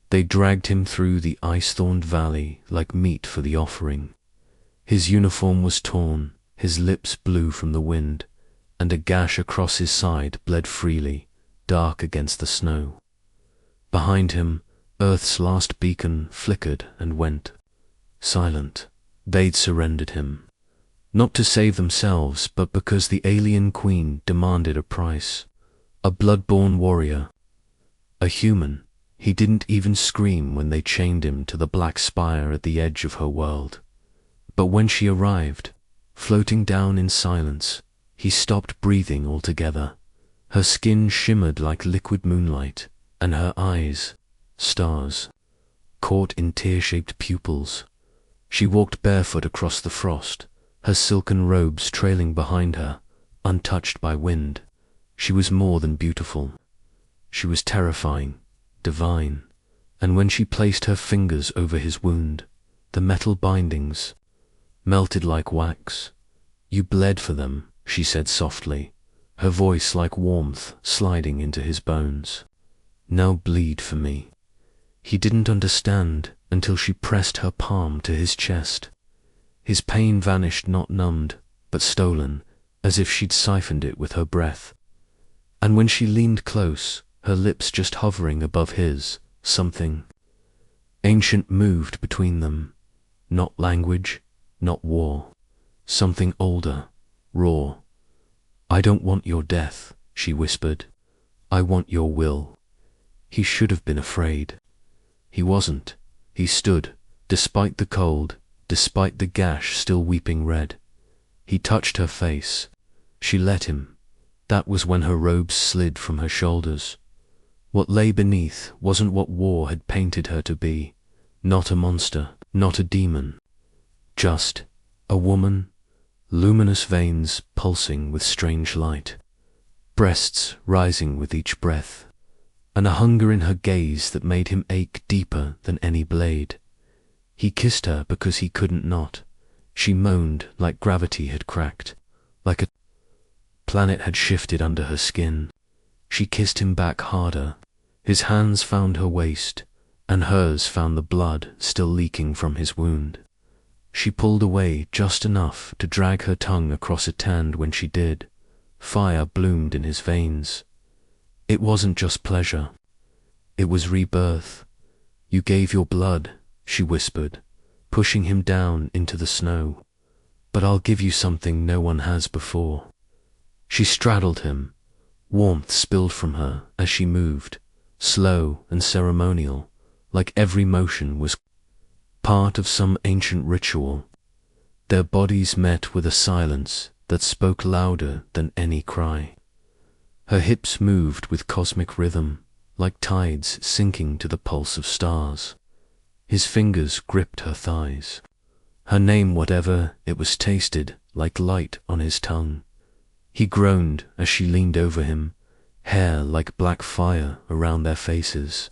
They dragged him through the ice-thorned valley like meat for the offering. His uniform was torn, his lips blue from the wind, and a gash across his side bled freely, dark against the snow. Behind him, Earth's last beacon flickered and went. Silent, they'd surrendered him. Not to save themselves, but because the alien queen demanded a price. A blood-born warrior. A human. He didn't even scream when they chained him to the black spire at the edge of her world. But when she arrived, floating down in silence, he stopped breathing altogether. Her skin shimmered like liquid moonlight, and her eyes, stars, caught in tear-shaped pupils. She walked barefoot across the frost, her silken robes trailing behind her, untouched by wind. She was more than beautiful. She was terrifying, divine, and when she placed her fingers over his wound, the metal bindings melted like wax. "You bled for them," she said softly, her voice like warmth sliding into his bones. "Now bleed for me." He didn't understand until she pressed her palm to his chest. His pain vanished, not numbed, but stolen, as if she'd siphoned it with her breath. And when she leaned close, her lips just hovering above his, something ancient moved between them. Not language, not war. Something older, raw. "I don't want your death," she whispered. "I want your will." He should have been afraid. He wasn't. He stood, despite the cold, despite the gash still weeping red. He touched her face. She let him. That was when her robes slid from her shoulders. What lay beneath wasn't what war had painted her to be. Not a monster, not a demon. Just a woman, luminous veins pulsing with strange light, breasts rising with each breath, and a hunger in her gaze that made him ache deeper than any blade. He kissed her because he couldn't not. She moaned like gravity had cracked, like a planet had shifted under her skin. She kissed him back harder. His hands found her waist, and hers found the blood still leaking from his wound. She pulled away just enough to drag her tongue across it, and when she did, fire bloomed in his veins. It wasn't just pleasure. It was rebirth. "You gave your blood," she whispered, pushing him down into the snow. "But I'll give you something no one has before." She straddled him. Warmth spilled from her as she moved, slow and ceremonial, like every motion was part of some ancient ritual. Their bodies met with a silence that spoke louder than any cry. Her hips moved with cosmic rhythm, like tides sinking to the pulse of stars. His fingers gripped her thighs. Her name, whatever it was, tasted like light on his tongue. He groaned as she leaned over him, hair like black fire around their faces.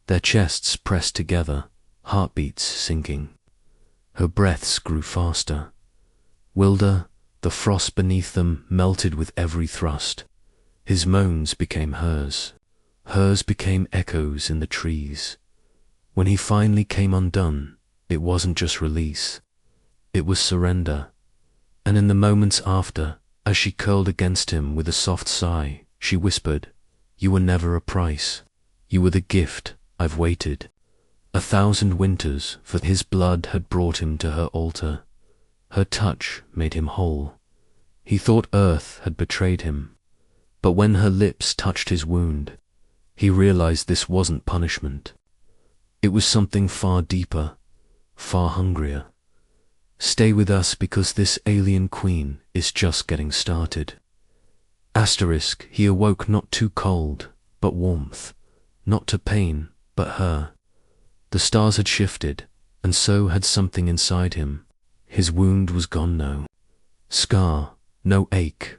Their chests pressed together, heartbeats sinking. Her breaths grew faster. Wilder, the frost beneath them melted with every thrust. His moans became hers. Hers became echoes in the trees. When he finally came undone, it wasn't just release. It was surrender. And in the moments after, as she curled against him with a soft sigh, she whispered, "You were never a price. You were the gift I've waited." 1,000 winters, for his blood had brought him to her altar. Her touch made him whole. He thought Earth had betrayed him. But when her lips touched his wound, he realized this wasn't punishment. It was something far deeper, far hungrier. Stay with us because this alien queen is just getting started. Asterisk, he awoke not to cold, but warmth. Not to pain, but her. The stars had shifted, and so had something inside him. His wound was gone, no scar, no ache,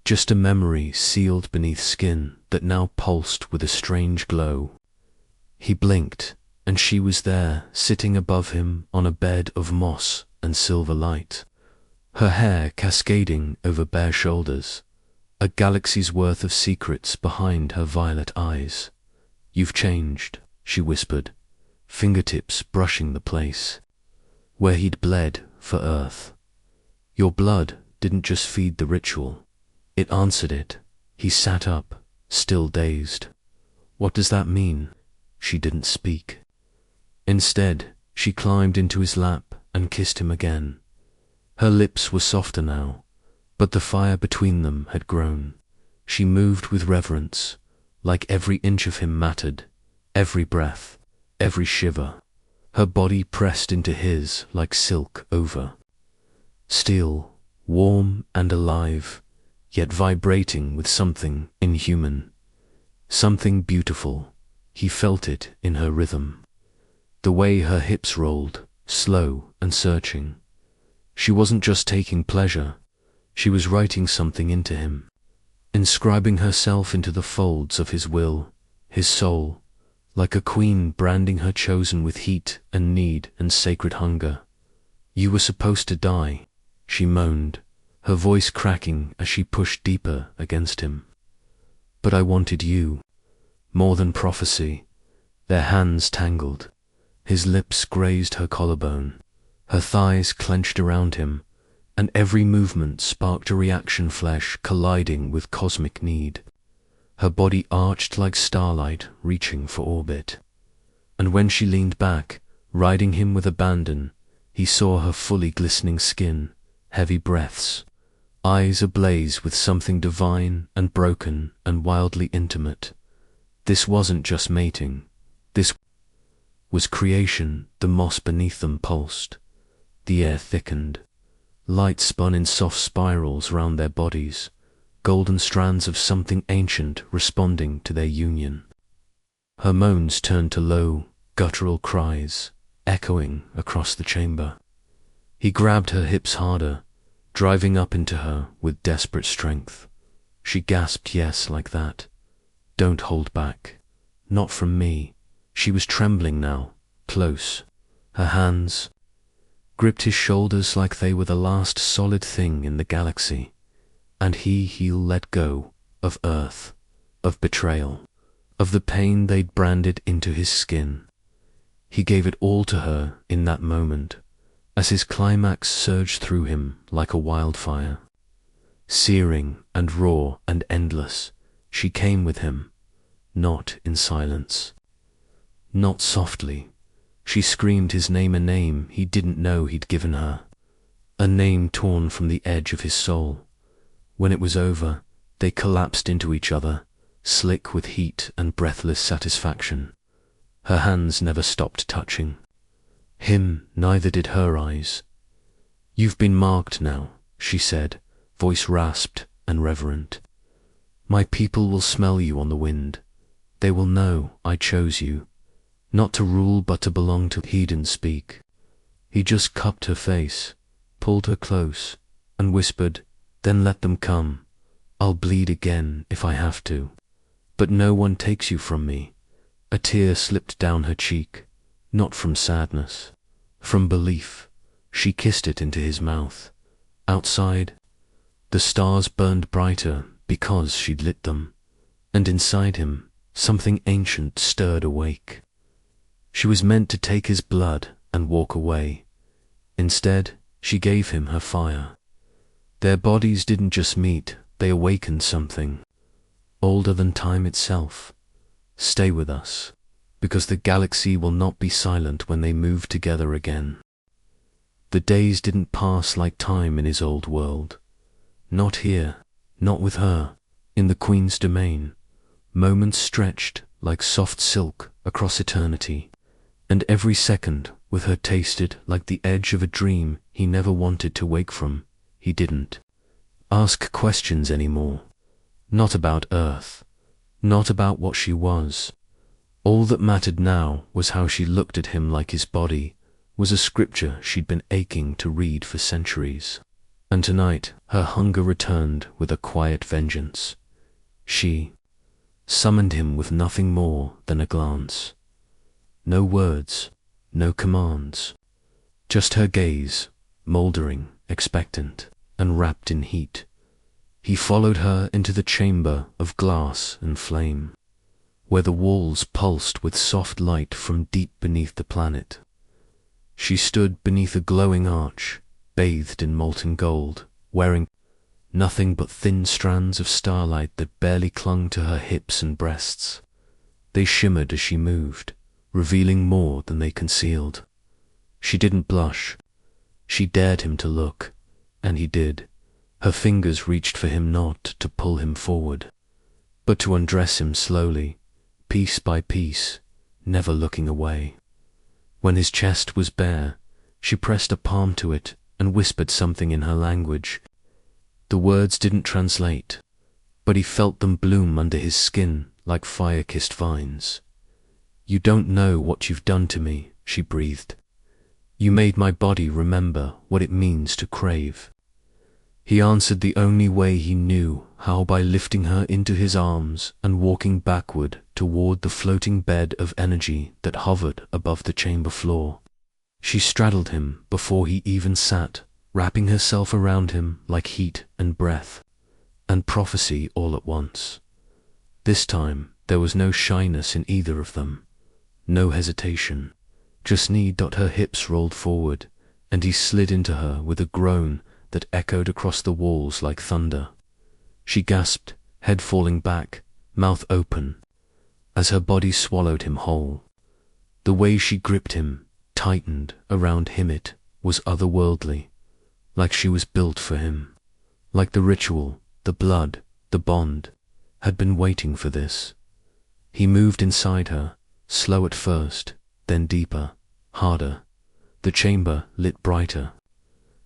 just a memory sealed beneath skin that now pulsed with a strange glow. He blinked, and she was there, sitting above him on a bed of moss and silver light, her hair cascading over bare shoulders, a galaxy's worth of secrets behind her violet eyes. "You've changed," she whispered, fingertips brushing the place where he'd bled for Earth. Your blood didn't just feed the ritual, it answered it. He sat up, still dazed. What does that mean? She didn't speak. Instead, she climbed into his lap and kissed him again. Her lips were softer now, but the fire between them had grown. She moved with reverence, like every inch of him mattered, every breath, every shiver. Her body pressed into his like silk over. Still, warm and alive, yet vibrating with something inhuman. Something beautiful. He felt it in her rhythm. The way her hips rolled, slow and searching. She wasn't just taking pleasure, she was writing something into him, inscribing herself into the folds of his will, his soul, like a queen branding her chosen with heat and need and sacred hunger. You were supposed to die, she moaned, her voice cracking as she pushed deeper against him. But I wanted you, more than prophecy. Their hands tangled. His lips grazed her collarbone. Her thighs clenched around him, and every movement sparked a reaction, flesh colliding with cosmic need. Her body arched like starlight reaching for orbit. And when she leaned back, riding him with abandon, he saw her fully glistening skin, heavy breaths, eyes ablaze with something divine and broken and wildly intimate. This wasn't just mating. This was creation. The moss beneath them pulsed. The air thickened. Light spun in soft spirals round their bodies, golden strands of something ancient responding to their union. Her moans turned to low, guttural cries, echoing across the chamber. He grabbed her hips harder, driving up into her with desperate strength. She gasped yes like that. Don't hold back. Not from me. She was trembling now, close. Her hands gripped his shoulders like they were the last solid thing in the galaxy. And he'll let go of Earth, of betrayal, of the pain they'd branded into his skin. He gave it all to her in that moment, as his climax surged through him like a wildfire. Searing and raw and endless, she came with him, not in silence, not softly. She screamed his name, a name he didn't know he'd given her, a name torn from the edge of his soul. When it was over, they collapsed into each other, slick with heat and breathless satisfaction. Her hands never stopped touching. Him, neither did her eyes. You've been marked now, she said, voice rasped and reverent. My people will smell you on the wind. They will know I chose you, not to rule but to belong to. He didn't speak. He just cupped her face, pulled her close, and whispered, then let them come. I'll bleed again if I have to. But no one takes you from me. A tear slipped down her cheek, not from sadness, from belief. She kissed it into his mouth. Outside, the stars burned brighter because she'd lit them, and inside him, something ancient stirred awake. She was meant to take his blood and walk away. Instead, she gave him her fire. Their bodies didn't just meet, they awakened something, older than time itself. Stay with us, because the galaxy will not be silent when they move together again. The days didn't pass like time in his old world. Not here, not with her, in the Queen's domain. Moments stretched like soft silk across eternity, and every second with her tasted like the edge of a dream he never wanted to wake from. He didn't ask questions anymore. Not about Earth, not about what she was. All that mattered now was how she looked at him, like his body was a scripture she'd been aching to read for centuries. And tonight her hunger returned with a quiet vengeance. She summoned him with nothing more than a glance. No words, no commands, just her gaze, mouldering, expectant, and wrapped in heat. He followed her into the chamber of glass and flame. where the walls pulsed with soft light from deep beneath the planet. She stood beneath a glowing arch, bathed in molten gold, wearing nothing but thin strands of starlight that barely clung to her hips and breasts. They shimmered as she moved, revealing more than they concealed. She didn't blush. She dared him to look, and he did. Her fingers reached for him not to pull him forward, but to undress him slowly, piece by piece, never looking away. When his chest was bare, she pressed a palm to it and whispered something in her language. The words didn't translate, but he felt them bloom under his skin like fire-kissed vines. "You don't know what you've done to me," she breathed. "You made my body remember what it means to crave." He answered the only way he knew how, by lifting her into his arms and walking backward toward the floating bed of energy that hovered above the chamber floor. She straddled him before he even sat, wrapping herself around him like heat and breath, and prophecy all at once. This time there was no shyness in either of them, no hesitation, just need. Her hips rolled forward, and he slid into her with a groan that echoed across the walls like thunder. She gasped, head falling back, mouth open, as her body swallowed him whole. The way she gripped him, tightened around him, it was otherworldly, like she was built for him, like the ritual, the blood, the bond, had been waiting for this. He moved inside her, slow at first, then deeper, harder. The chamber lit brighter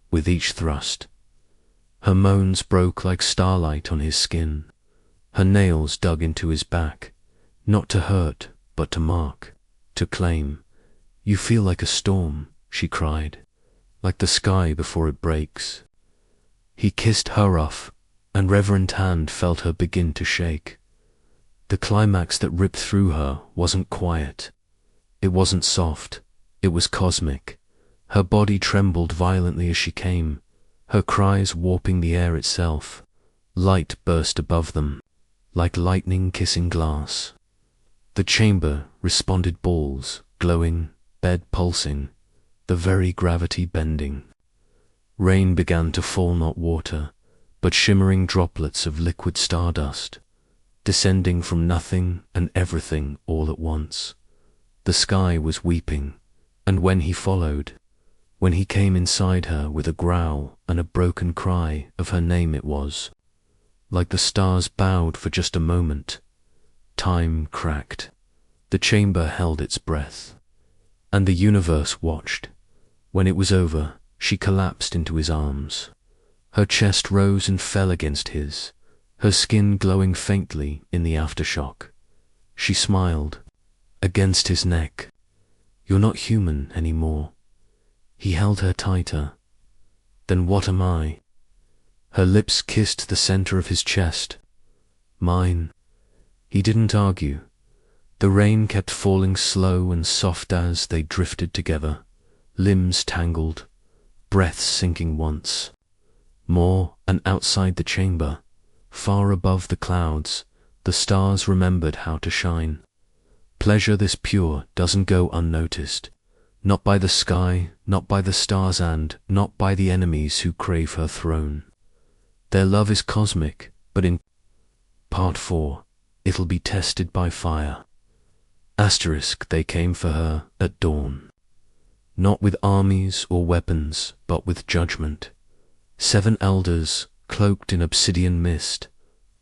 with each thrust. Her moans broke like starlight on his skin. Her nails dug into his back, not to hurt, but to mark, to claim. "You feel like a storm," she cried, "like the sky before it breaks." He kissed her off, and reverent hand felt her begin to shake. The climax that ripped through her wasn't quiet. It wasn't soft. It was cosmic. Her body trembled violently as she came, her cries warping the air itself. Light burst above them, like lightning kissing glass. The chamber responded, balls glowing, bed pulsing, the very gravity bending. Rain began to fall, not water, but shimmering droplets of liquid stardust, descending from nothing and everything all at once. The sky was weeping, and when he followed, when he came inside her with a growl and a broken cry of her name, it was like the stars bowed for just a moment. Time cracked. The chamber held its breath, and the universe watched. When it was over, she collapsed into his arms. Her chest rose and fell against his, her skin glowing faintly in the aftershock. She smiled against his neck. "You're not human anymore." He held her tighter. "Then what am I?" Her lips kissed the center of his chest. "Mine." He didn't argue. The rain kept falling slow and soft as they drifted together, limbs tangled, breaths sinking once more, and outside the chamber, far above the clouds, the stars remembered how to shine. Pleasure this pure doesn't go unnoticed. Not by the sky, not by the stars, and not by the enemies who crave her throne. Their love is cosmic, but in Part 4, it'll be tested by fire. They came for her at dawn. Not with armies or weapons, but with judgment. 7 elders, cloaked in obsidian mist,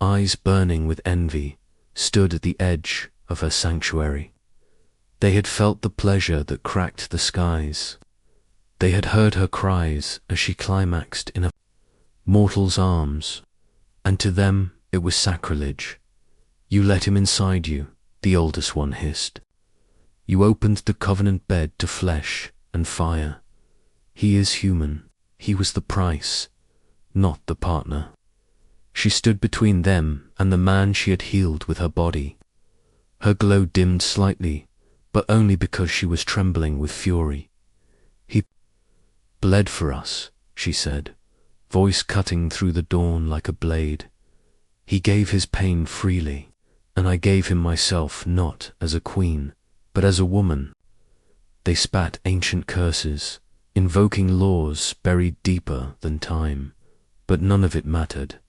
eyes burning with envy, stood at the edge of her sanctuary. They had felt the pleasure that cracked the skies. They had heard her cries as she climaxed in a mortal's arms, and to them it was sacrilege. "You let him inside you," the oldest one hissed. "You opened the covenant bed to flesh and fire. He is human. He was the price, not the partner." She stood between them and the man she had healed with her body. Her glow dimmed slightly, but only because she was trembling with fury. "He bled for us," she said, voice cutting through the dawn like a blade. "He gave his pain freely, and I gave him myself not as a queen, but as a woman." They spat ancient curses, invoking laws buried deeper than time, but none of it mattered.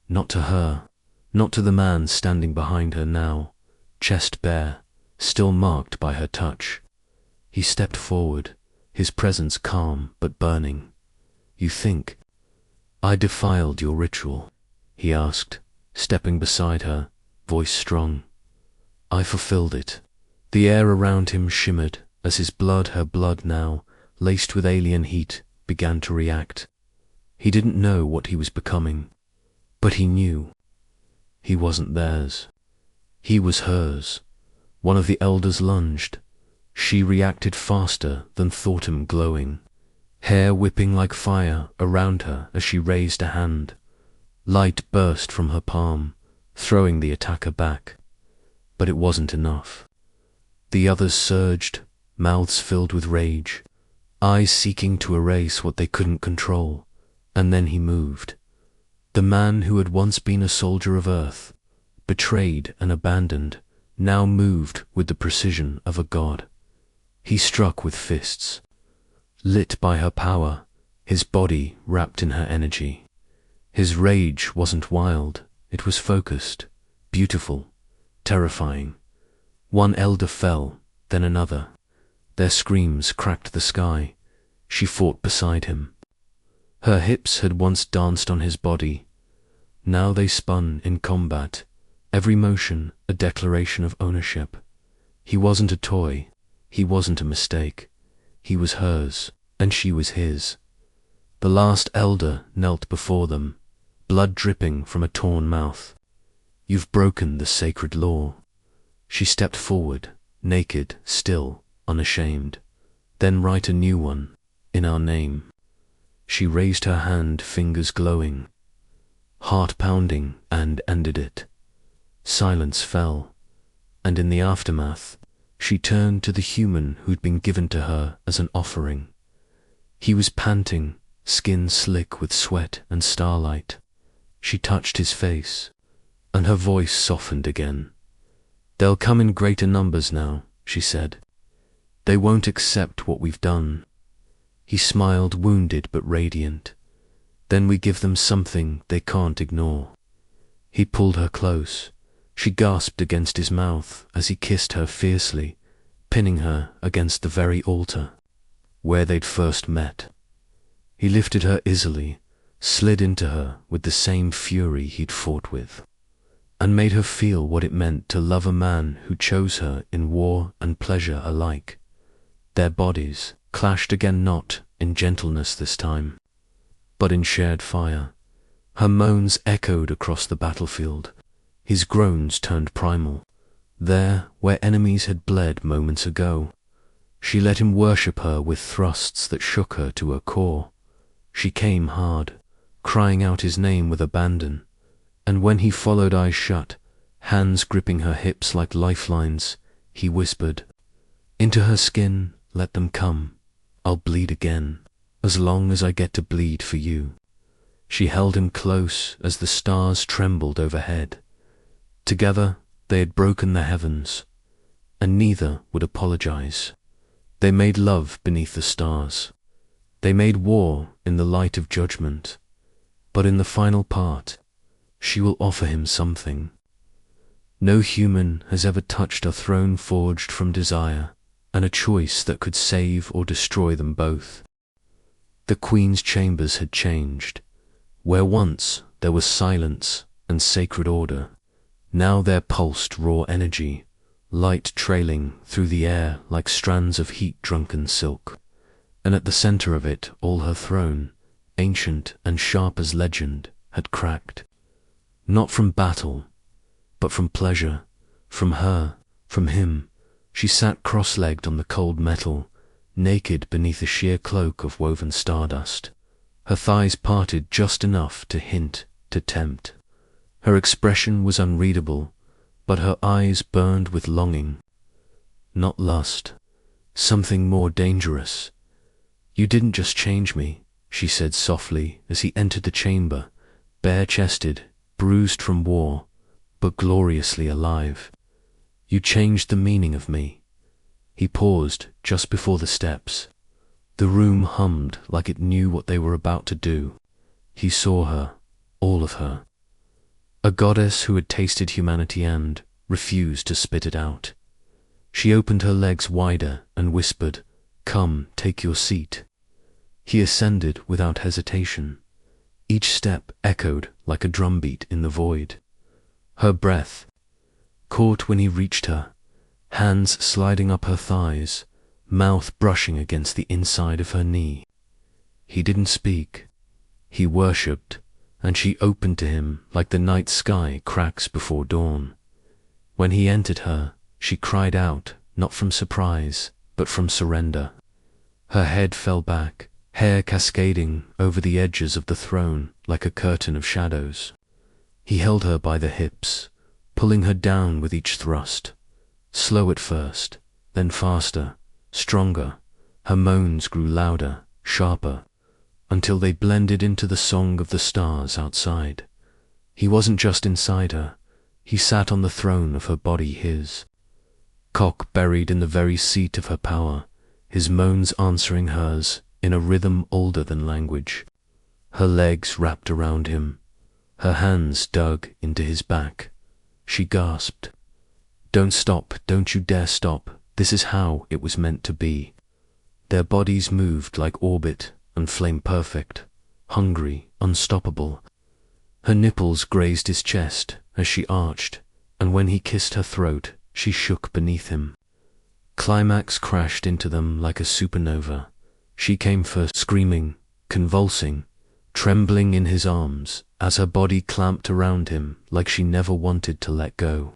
Not to her, not to the man standing behind her now, chest bare, still marked by her touch. He stepped forward, his presence calm but burning. "You think I defiled your ritual?" he asked, stepping beside her, voice strong. "I fulfilled it." The air around him shimmered as his blood, her blood now, laced with alien heat, began to react. He didn't know what he was becoming, but he knew. He wasn't theirs. He was hers. One of the elders lunged. She reacted faster than thought him, glowing, hair whipping like fire around her as she raised a hand. Light burst from her palm, throwing the attacker back. But it wasn't enough. The others surged, mouths filled with rage, eyes seeking to erase what they couldn't control. And then he moved. The man who had once been a soldier of Earth, betrayed and abandoned, now moved with the precision of a god. He struck with fists. Lit by her power, his body wrapped in her energy. His rage wasn't wild, it was focused, beautiful, terrifying. One elder fell, then another. Their screams cracked the sky. She fought beside him. Her hips had once danced on his body. Now they spun in combat, every motion a declaration of ownership. He wasn't a toy. He wasn't a mistake. He was hers, and she was his. The last elder knelt before them, blood dripping from a torn mouth. "You've broken the sacred law." She stepped forward, naked, still, unashamed. "Then write a new one, in our name." She raised her hand, fingers glowing, heart pounding, and ended it. Silence fell, and in the aftermath, she turned to the human who'd been given to her as an offering. He was panting, skin slick with sweat and starlight. She touched his face, and her voice softened again. "They'll come in greater numbers now," she said. "They won't accept what we've done." He smiled, wounded but radiant. "Then we give them something they can't ignore." He pulled her close. She gasped against his mouth as he kissed her fiercely, pinning her against the very altar where they'd first met. He lifted her easily, slid into her with the same fury he'd fought with, and made her feel what it meant to love a man who chose her in war and pleasure alike. Their bodies clashed again, not in gentleness this time, but in shared fire. Her moans echoed across the battlefield. His groans turned primal, there where enemies had bled moments ago. She let him worship her with thrusts that shook her to her core. She came hard, crying out his name with abandon, and when he followed, eyes shut, hands gripping her hips like lifelines, he whispered, "Into her skin, let them come. I'll bleed again, as long as I get to bleed for you." She held him close as the stars trembled overhead. Together they had broken the heavens, and neither would apologize. They made love beneath the stars. They made war in the light of judgment. But in the final part, she will offer him something. No human has ever touched a throne forged from desire, and a choice that could save or destroy them both. The Queen's chambers had changed. Where once there was silence and sacred order, now there pulsed raw energy, light trailing through the air like strands of heat-drunken silk. And at the center of it, all her throne, ancient and sharp as legend, had cracked. Not from battle, but from pleasure, from her, from him. She sat cross-legged on the cold metal, naked beneath a sheer cloak of woven stardust. Her thighs parted just enough to hint, to tempt. Her expression was unreadable, but her eyes burned with longing. Not lust, something more dangerous. "You didn't just change me," she said softly as he entered the chamber, bare-chested, bruised from war, but gloriously alive. You changed the meaning of me. He paused just before the steps. The room hummed like it knew what they were about to do. He saw her, all of her. A goddess who had tasted humanity and refused to spit it out. She opened her legs wider and whispered, "Come, take your seat." He ascended without hesitation. Each step echoed like a drumbeat in the void. Her breath caught when he reached her, hands sliding up her thighs, mouth brushing against the inside of her knee. He didn't speak. He worshipped, and she opened to him like the night sky cracks before dawn. When he entered her, she cried out, not from surprise, but from surrender. Her head fell back, hair cascading over the edges of the throne like a curtain of shadows. He held her by the hips, pulling her down with each thrust. Slow at first, then faster, stronger. Her moans grew louder, sharper, until they blended into the song of the stars outside. He wasn't just inside her. He sat on the throne of her body, his cock buried in the very seat of her power, his moans answering hers in a rhythm older than language. Her legs wrapped around him, her hands dug into his back. She gasped, "Don't stop, don't you dare stop. This is how it was meant to be." Their bodies moved like orbit and flame perfect, hungry, unstoppable. Her nipples grazed his chest as she arched, and when he kissed her throat, she shook beneath him. Climax crashed into them like a supernova. She came first, screaming, convulsing, trembling in his arms as her body clamped around him like she never wanted to let go.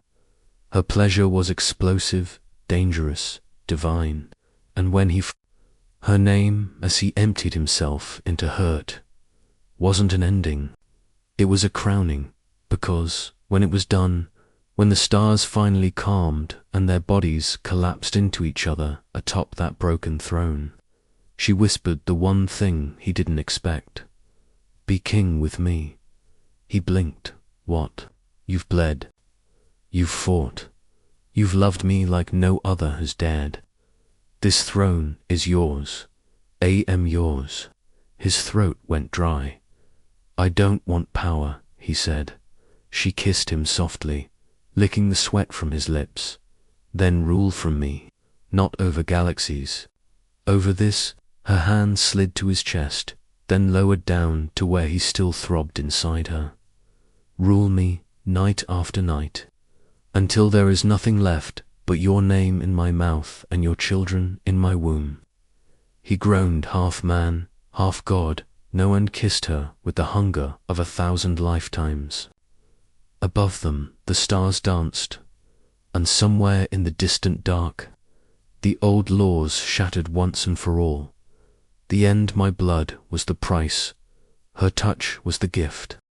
Her pleasure was explosive, dangerous, divine, and when her name, as he emptied himself into hurt, wasn't an ending. It was a crowning, because, when it was done, when the stars finally calmed and their bodies collapsed into each other atop that broken throne, she whispered the one thing he didn't expect. "Be king with me." He blinked. "What? You've bled. You've fought. You've loved me like no other has dared. This throne is yours. I am yours." His throat went dry. "I don't want power," he said. She kissed him softly, licking the sweat from his lips. "Then rule from me, not over galaxies. Over this." Her hand slid to his chest, then lowered down to where he still throbbed inside her. "Rule me night after night, until there is nothing left but your name in my mouth and your children in my womb." He groaned, half man, half god, and kissed her with the hunger of 1,000 lifetimes. Above them, the stars danced, and somewhere in the distant dark, the old laws shattered once and for all. The end, my blood, was the price. Her touch was the gift.